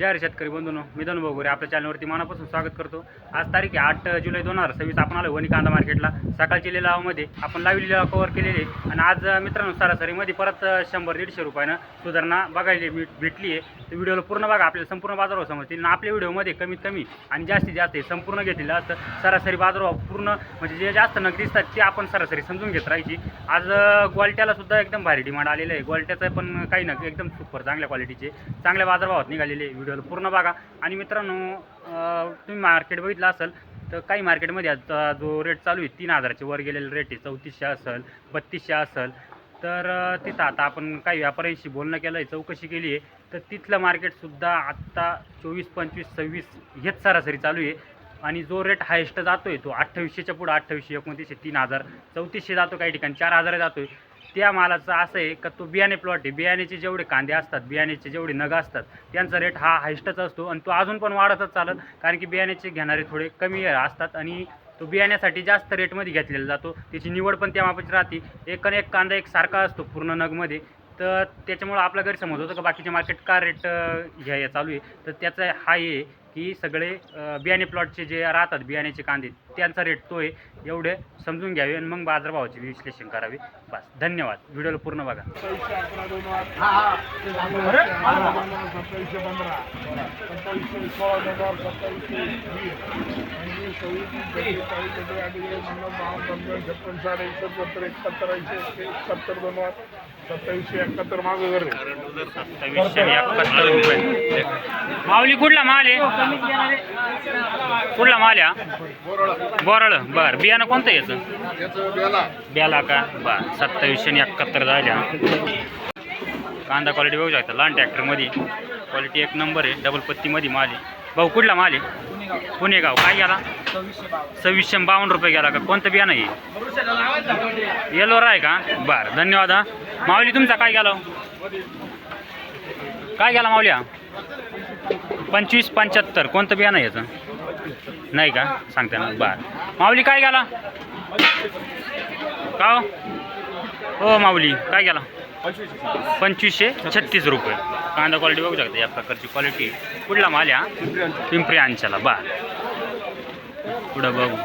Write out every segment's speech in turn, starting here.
जय हरी शेतकरी बंधूंनो, मी धनु बगोरे आपल्या चॅनलवरती मनापासून स्वागत करतो। आज तारीख आहे 8 जुलै 2026। आपण आलो वणी कांदा मार्केटला। सकाळची लिलावामध्ये आपण लाईव्ह लिलाव कव्हर केलेले आणि आज मित्रांनो सरासरीमध्ये परत 100-150 रुपयानं सुधारणा बघायला भेटली आहे। तर व्हिडिओला पूर्ण बघा, आपल्याला संपूर्ण बाजारभाव समजतील। आपल्या व्हिडिओमध्ये कमीत कमी आणि जास्तीत जास्त संपूर्ण घेतलेलं असतं। सरासरी बाजारभाव पूर्ण म्हणजे जे जास्त नग दिसतात ते आपण सरासरी समजून घेत राहायची। आज ग्वाल्ट्याला सुद्धा एकदम भारी डिमांड आलेलं आहे। ग्वाल्ट्याचं पण काही नग एकदम सुपर चांगल्या क्वालिटीचे चांगल्या बाजारभावात निघालेले। व्हिडिओला पूर्ण बघा। आणि मित्रांनो तुम्ही मार्केट बघितलं असेल तर काही मार्केटमध्ये आता जो रेट चालू आहे 3000च्या वर गेलेला रेट आहे। 3400 असेल, 3200 असेल। तर तिथं आता आपण काही व्यापाऱ्यांशी बोलणं केलं आहे, चौकशी केली आहे। तर तिथलं मार्केटसुद्धा आत्ता 24, 25, 26 हेच सरासरी चालू आहे। आणि जो रेट हायेस्ट जातो आहे तो 2800च्या पुढं 2800, 2900, 3000, 3400 जातो, काही ठिकाणी 4000 जातो आहे। त्या मालाचं असं आहे का तो बियाणे प्लॉट आहे। बियाण्याचे जेवढे कांदे असतात, बियाण्याचे जेवढे नग असतात त्यांचा रेट हा हायस्टच असतो आणि तो अजून पण वाढतच चालत, कारण की बियाण्याचे घेणारे थोडे कमी असतात आणि तो बियाण्यासाठी जास्त रेटमध्ये घेतलेला जातो। त्याची निवड पण त्या मापाची राहते। एक कांदा एक सारखा असतो पूर्ण नगमध्ये। तर त्याच्यामुळं आपल्या घरी समज होतं का बाकीचे मार्केट का रेट घ्या चालू आहे। तर त्याचा हा आहे की सगळे बियाणे प्लॉटचे जे राहतात बियाण्याचे कांदे त्यांचा रेट तो आहे। एवढे समजून घ्यावे आणि मग बाजारभावाचे विश्लेषण करावे। बस, धन्यवाद। व्हिडिओला पूर्ण बघा। माऊली कुठला माल आहे? कुठला माल आहे? बोराळ। बर, बियाणं कोणतं याचं? बेला का? बर, 2771 झाल्या। कांदा क्वालिटी बघू शकता, लहान ट्रॅक्टरमध्ये क्वालिटी एक नंबर आहे। डबल पत्तीमध्ये माल आहे। भाऊ कुठला माल आहे? पुणेगाव। काय गेला? 2652 रुपये गेला का? कोणतं बियाणं आहे? येलोरा आहे का? बरं, धन्यवाद। हा माऊली तुमचा काय गेला? काय गेला माऊली? 2575। कोणतं बियाणं आहे याचं? नाही का सांगते ना? बरं माऊली काय गेला? का हो माऊली काय गेला? 2536 रुपये। कांदा क्वालिटी बघू शकता, या प्रकारची क्वालिटी। कुठला माल आहे? पिंपरी अंचला। बरं, पुढं बघू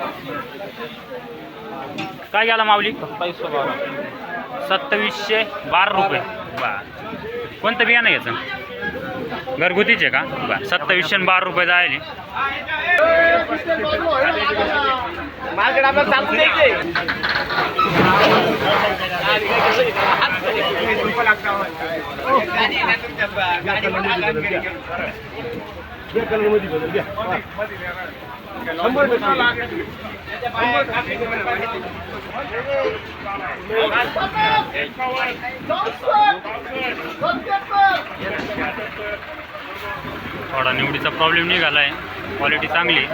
काय गेला माऊली? 2712 रुपये। बरं, कोणतं बियाणं याचं? घरगुतीचे का? बरं, 2712 रुपये जायले। थोडा निवडीचा प्रॉब्लेम निघाला आहे। क्वालिटी चांगली।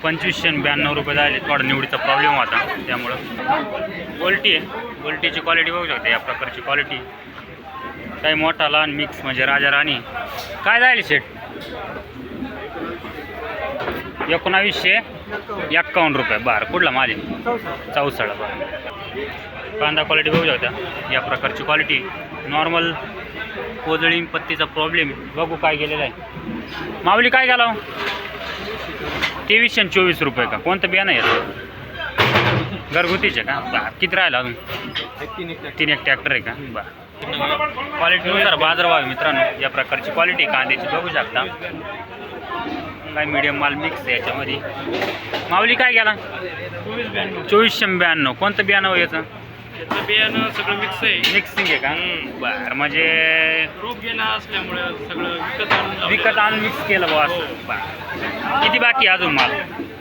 2592 रुपये झाले। थोडा निवडीचा प्रॉब्लेम होता त्यामुळं। गोल्टी आहे, गोल्टीची क्वालिटी बघू शकता, या प्रकारची क्वालिटी। काही मोठा लहान मिक्स म्हणजे राजा राणी। काय जाईल शेट? 1951 रुपये। बरं, कुठला माल आहे? चौसाळा। बरं, कांदा क्वालिटी बघू शकता, या प्रकारची क्वालिटी। नॉर्मल कोजळी पत्तीचा प्रॉब्लेम बघू काय गेलेला आहे। माऊली काय गेला? 2324 रुपये का? कोणतं बियाणं आहे? घरगुतीचे का? बरं, किती राहिला अजून? 3 ट्रॅक्टर आहे का? बरं, क्वालिटीनुसार बाजारभाव मित्रांनो। या प्रकारची क्वालिटी कांद्याची बघू शकता। काय मीडियम माल मिक्स आहे याच्यामध्ये। माऊली काय गेला? 2492। कोणतं बियाणं याचं? बियाणं सगळं मिक्स आहे, मिक्सिंग आहे का? बरं, म्हणजे रोप गेला असल्यामुळे सगळं विकत आणून मिक्स केलं बा असं। बरं, किती बाकी अजून माल?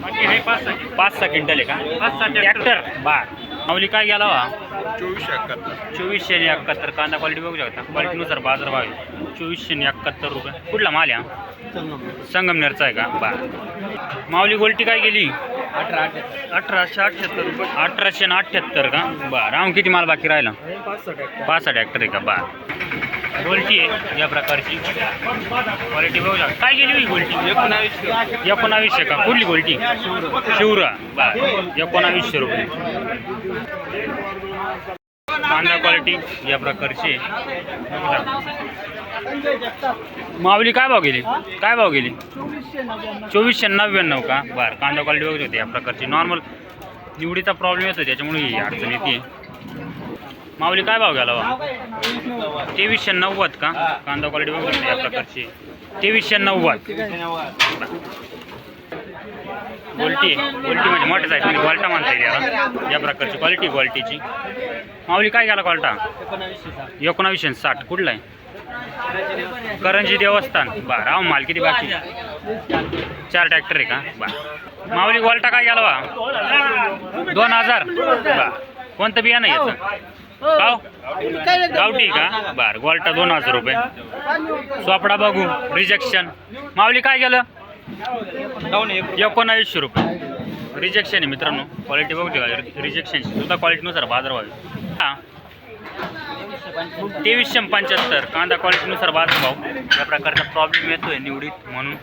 बाकी आहे 5-6 क्विंटल आहे का? 5-6 ट्रॅक्टर। बरं, माऊली काय गेला? 2471। कांदा क्वालिटी बघू शकता, क्वालिटीनुसार बाजारभाव आहे। 2471 रुपये। कुठला माल आहे? संगमनेरचा आहे का? बरं, माऊली गोल्टी काय गेली? 1878 रुपये। 1878 का? बरं, राहून किती माल बाकी राहिला? 5-6 ट्रॅक्टर आहे का? बरं, गोल्टी आहे या प्रकारची क्वालिटी बघू शकता। काय गेली गोल्टी? 1900 का? कुठली गोल्टी? शिवरा। बरं, 1900 रुपये। कांदा क्वालिटी या प्रकारची आहे. माऊली काय भाव गेली? काय भाव गेली? 2499 का? बरं. कांदा क्वालिटी बघत होते या प्रकारची. नॉर्मल निवडीचा प्रॉब्लेम येतो त्याच्यामुळे ही अडचण येते. माऊली काय भाव गेला बा? 2390 का? कांदा क्वालिटी बघत होते या प्रकारची. 2390. गोल्टी म्हणजे मोठ्या साईज म्हणजे क्वालिटा म्हणता येईल याला. या प्रकारची क्वालिटीची. माऊली काय गेला क्वालिटा? 1960. कुठला आहे? करंजी देवस्थान. बरं. अहो माल किती बाकी? 4 ट्रॅक्टर आहे का? बरं. माऊली क्वालिटा काय गेला बा? 2000. बरं. कोणतं बियाणं याचं? गावठी का? बरं. क्वालिटा 2000 रुपये. सोपडा बघू. रिजेक्शन. माऊली काय गेलं? 1900 रुपये. रिजेक्शन आहे मित्रांनो. क्वालिटी बघू का? रिजेक्शन सुद्धा क्वालिटीनुसार बाजार भाव. हां 2375. कांदा क्वालिटीनुसार बाजार भाव. या प्रकारचा प्रॉब्लेम येतोय निवडीत म्हणून.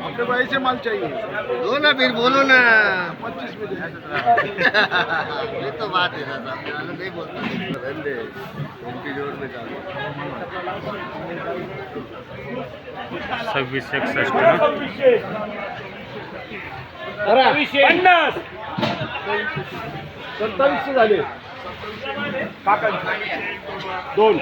अपने भाई से माल चाहिए। दो ना फिर बोलो ना 25 में दे। ये तो बात है ना साहब नहीं बोलते रहने उनकी जोड़ में चालू 2661. 2700 झाले काकांचे 2.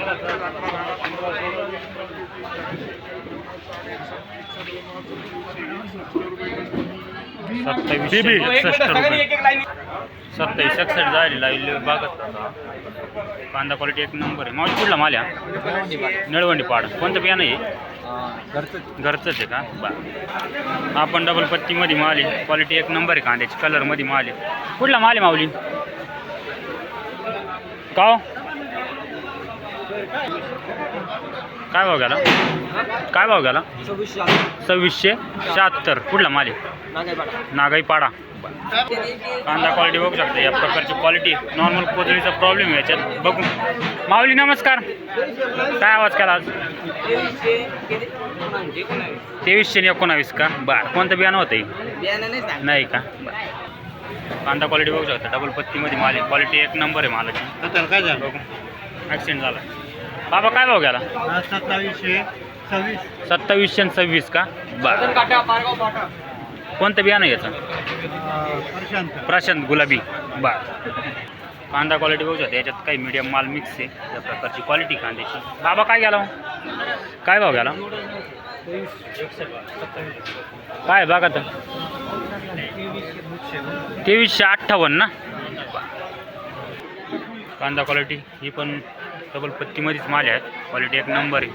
2761 झाली लावली बागत. कांदा क्वालिटी एक नंबर आहे. मावशी कुठला माल आहे? निळवंडी पाड. कोणतं बियाणं आहे? घरचंच आहे का? बरं. आपण डबल पत्तीमध्ये माल आहे. क्वालिटी एक नंबर आहे. कांद्याची कलरमध्ये माल आहे. कुठला माल आहे माऊली? का हो? काय भाव गेला? काय भाव गेला? 2676. कुठला माल आहे? नागाईपाडा. कांदा क्वालिटी बघू शकता. या प्रकारची क्वालिटी. नॉर्मल कोथळीचा प्रॉब्लेम आहे याच्यात. बघू. माऊली नमस्कार. काय आवाज केला आज? 2319 का? बरं. कोणतं बियाणं होतं? नाही का? बरं. कांदा क्वालिटी बघू शकता. डबल पत्तीमध्ये माल आहे. क्वालिटी एक नंबर आहे मालाची. काय झालं बघू. ॲक्सिडेंट झाला. बाबा काय भाव गेला? 2726 का? बरं. कोणतं बियाणं आहे याचं? प्रशांत गुलाबी. बरं. कांदा क्वालिटी बघू शकता. याच्यात काही मीडियम माल मिक्स आहे. या प्रकारची क्वालिटी कांद्याची. बाबा काय गेला? काय भाव गेला? काय बघा तर 2358 ना? कांदा क्वालिटी ही पण डबल पत्तीमध्येच माल आहेत. क्वालिटी एक नंबर आहे.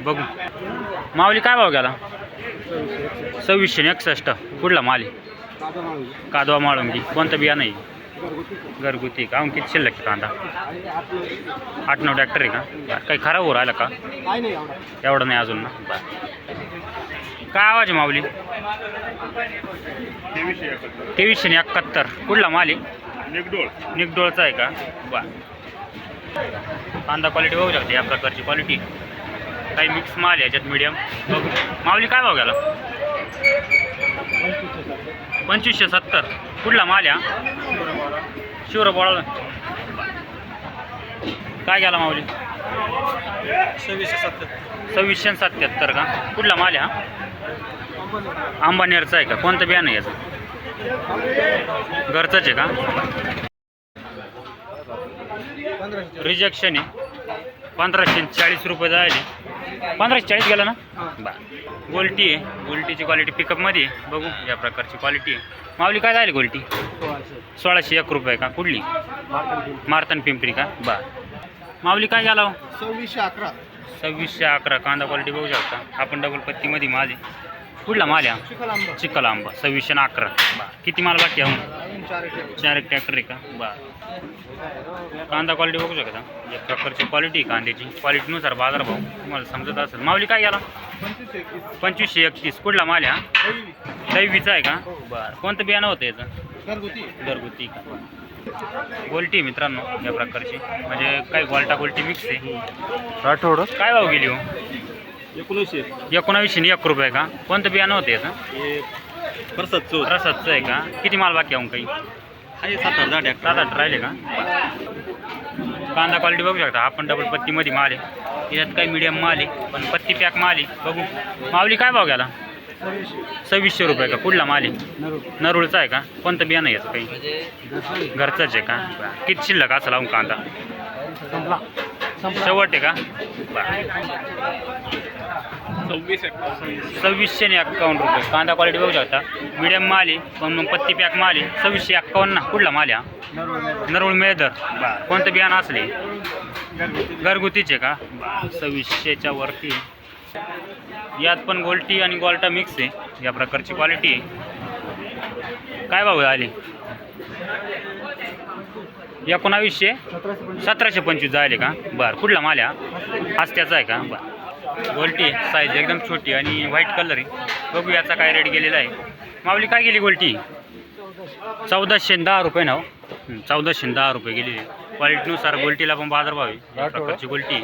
बघू. माऊली काय भाव गेला? 2661. कुठला माल आहे? कादवा माळुंगी. कोणतं बियाणं आहे? घरगुती का? किती शिल्लक आहे कांदा? 8-9 ट्रॅक्टर आहे का? बरं. काही खराब हो राहिला का? एवढं नाही अजून ना? बरं. काय आवाज आहे माऊली? 2371. कुठला माल आहे? निगडोळचा आहे का? बरं. कांदा क्वालिटी बघू शकते. या प्रकारची क्वालिटी. काही मिक्स माल आहे याच्यात मीडियम. बघू. माऊली काय भाव गेला? 2570. कुठला माल आहे? शिवरबोळा. काय गेला माऊली? 2677 का? कुठला माल आहे? अंबानेरचा आहे का? कोणतं बियाणं आहे याचं? घरचंच आहे का? रिजेक्शन आहे. 1540 रुपये जायले. 1540 गेला ना? बरं. गोल्टी आहे. गोल्टीची क्वालिटी पिकअपमध्ये आहे. बघू. या प्रकारची क्वालिटी आहे. माऊली काय झाली गोल्टी? 1601 रुपये का? कुठली? मार्तन पिंपरी का? बरं. माऊली काय गेला? 2611. कांदा क्वालिटी बघू शकता. आपण डबल पत्तीमध्ये माल आहे. कुठला माल आहे? चिखल आंबा. 2611. बरं. किती माल बाकी आहे? 4 ट्रॅक्टर आहे का? बरं. कांदा क्वालिटी बघू शकता. या प्रकारची क्वालिटी कांद्याची. क्वालिटीनुसार बाजार भाव तुम्हाला समजत असेल. माऊली काय गेला? 2531. कुठला माल आहे? दैवीचा आहे का? बरं. कोणतं बियाणं होतं याचं? घरगुती का? गोल्टी मित्रांनो या प्रकारची, म्हणजे काही गोल्टा गोल्टी मिक्स आहे. आठवडं काय भाव गेली हो? 1900. 19 1 रुपये का? कोणतं बियाणं होतं याचं? हे परसतचं रसाचं आहे का? किती माल बाकी आहे काही? आहे 7,000 ट्रॅक्टर. 7-8 राहिले का? कांदा क्वालिटी बघू शकता, आपण डबल पत्तीमध्ये माल आहे. याच्यात काही मीडियम माल आहे, पण पत्ती पॅक माल आहे. बघू माऊली काय भाव गेला? 2600 रुपये का? कुठला माल आहे? नरुळचा आहे का? कोणतं बियाणं आहे याचं काही? घरचंच आहे का? बरं. किती शिल्लक असं लावून कांदा शेवट आहे का? बरं. 2651 रुपये कांदा क्वालिटी बघू शकता. मीडियम माल आहे, पण मग पत्ती पॅक माल आहे. 2651 ना. कुठला माल आहे हा? नरुळ मेदर. बरं. कोणतं बियाणं असले? घरगुतीचे का? 2600च्या वरती. यात पण गोल्टी आणि गोल्टा मिक्स आहे. या प्रकारची क्वालिटी आहे. काय भाव आले? 1900 1725 जायले का? बरं. कुठला माल आहे? हस्त्याचा आहे का? बरं. गोल्टी साईज एकदम छोटी आणि व्हाईट कलर आहे. बघू याचा काय रेट गेलेला आहे. माऊली काय गेली गोल्टी? 1410 रुपये ना हो. 1410 रुपये गेलेली. क्वालिटीनुसार गोल्टीला पण बाजारभाव आहे. या प्रकारची गोल्टी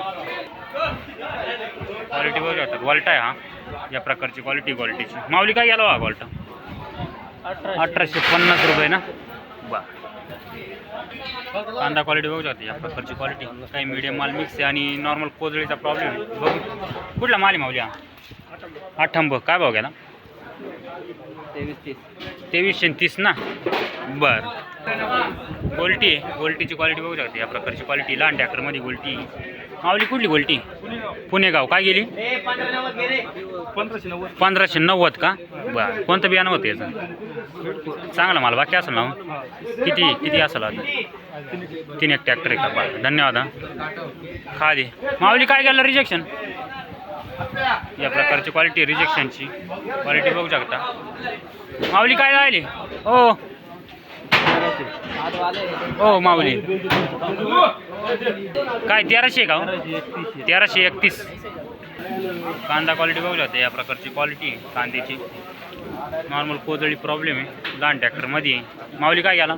क्वालिटी बघू शकतात. गोल्टा आहे हा. या प्रकारची क्वालिटीची. माऊली काय गेला हा गोल्टा? 1850 रुपये ना. बरं. कांदा क्वालिटी बघू शकते. या प्रकारची क्वालिटी. काही मीडियम माल मिक्स आहे आणि नॉर्मल कोजळीचा प्रॉब्लेम आहे. बघू कुठला माल आहे माऊली हा? आठंब. काय भाव गेला? 2330 ना. बरं. गोल्टी आहे. गोल्टीची क्वालिटी बघू शकते. या प्रकारची क्वालिटी. लहान ट्रॅक्टरमध्ये गोल्टी. माऊली कुठली गोल्टी? पुणेगाव. काय गेली? 1590 का? बरं. कोणतं बियाणं होतं याचं? चांगला माल बाकी असेल ना. किती असेल आता? 3 ट्रॅक्टर आहे का? बरं. धन्यवाद हा. खा दे. माऊली काय गेलं? रिजेक्शन. या प्रकारची क्वालिटी रिजेक्शनची क्वालिटी बघू शकता. माऊली काय राहिली? ओ माऊली काय 1300 का? 1331. कांदा क्वालिटी बघू शकता. या प्रकारची क्वालिटी कांद्याची. नॉर्मल कोजळी प्रॉब्लेम आहे. लहान ट्रॅक्टरमध्ये. माऊली काय गेला?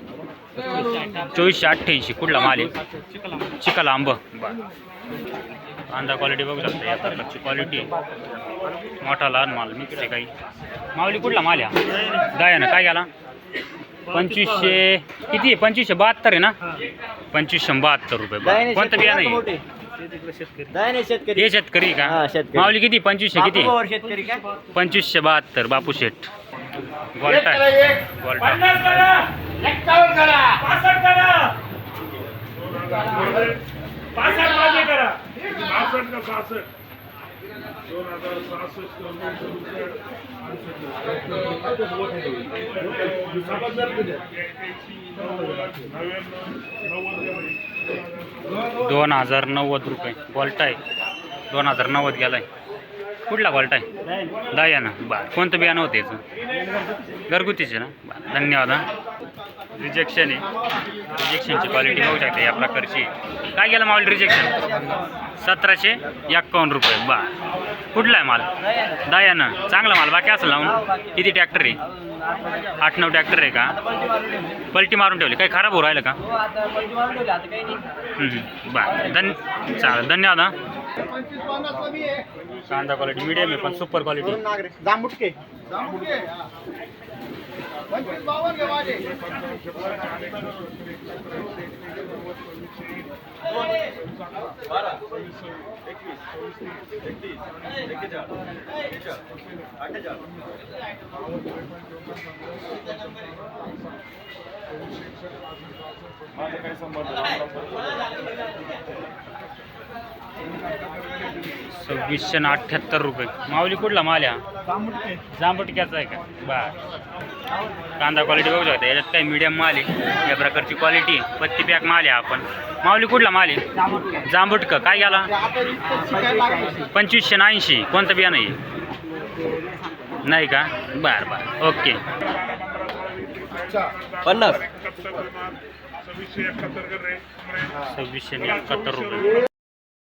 2488. कुठला माल आहे? चिखल आंब. बरं. कांदा क्वालिटी बघू शकता. या प्रकारची क्वालिटी. मोठा लहान माल मिक्स आहे काही. माऊली कुठला माल आहे? दयानं. काय गेला? 2500 किती आहे? 2572 आहे ना. 2572 रुपये. बरं. कोणतं बियाणं आहे? हे शेतकरी का? माऊली किती? 2500 किती? 2572. बापू शेठ. गोल्टा. दोन 2090 रुपये. गोल्टा आहे. 2090 गेलाय. कुठला गोल्टा आहे? दयाना. बरं. कोणतं बियाणं होतं याचं? घरगुतीचे ना. बरं. धन्यवाद हा. रिजेक्शन आहे. रिजेक्शनची क्वालिटी बघू शकते. या प्रकारची. काय गेलं माल रिजेक्शन? 1751 रुपये. बरं. कुठला आहे माल? दयानं. चांगला माल बाकी असेल लावून. किती ट्रॅक्टर आहे? 8-9 ट्रॅक्टर आहे का? पलटी मारून ठेवली. काही खराब होऊ राहिलं का? बरं. चालेल. धन्यवाद हा. कांदा क्वालिटी मीडियम आहे पण सुपर क्वालिटी. जांबुटके. 2678 रुपये. माऊली कुठला माल आहे हा? जांबुटक्याचा आहे का? बरं. कांदा क्वालिटी बघू शकता. याच्यात काही मीडियम माल आहे. या प्रकारची क्वालिटी. पत्ती पॅक माल आहे आपण. माऊली कुठला माल आहे? जांबुटका. काय गेला? 2580. कोणतं बियाणं आहे? नाही का? बरं बरं. ओके. 50. 2671 रुपये.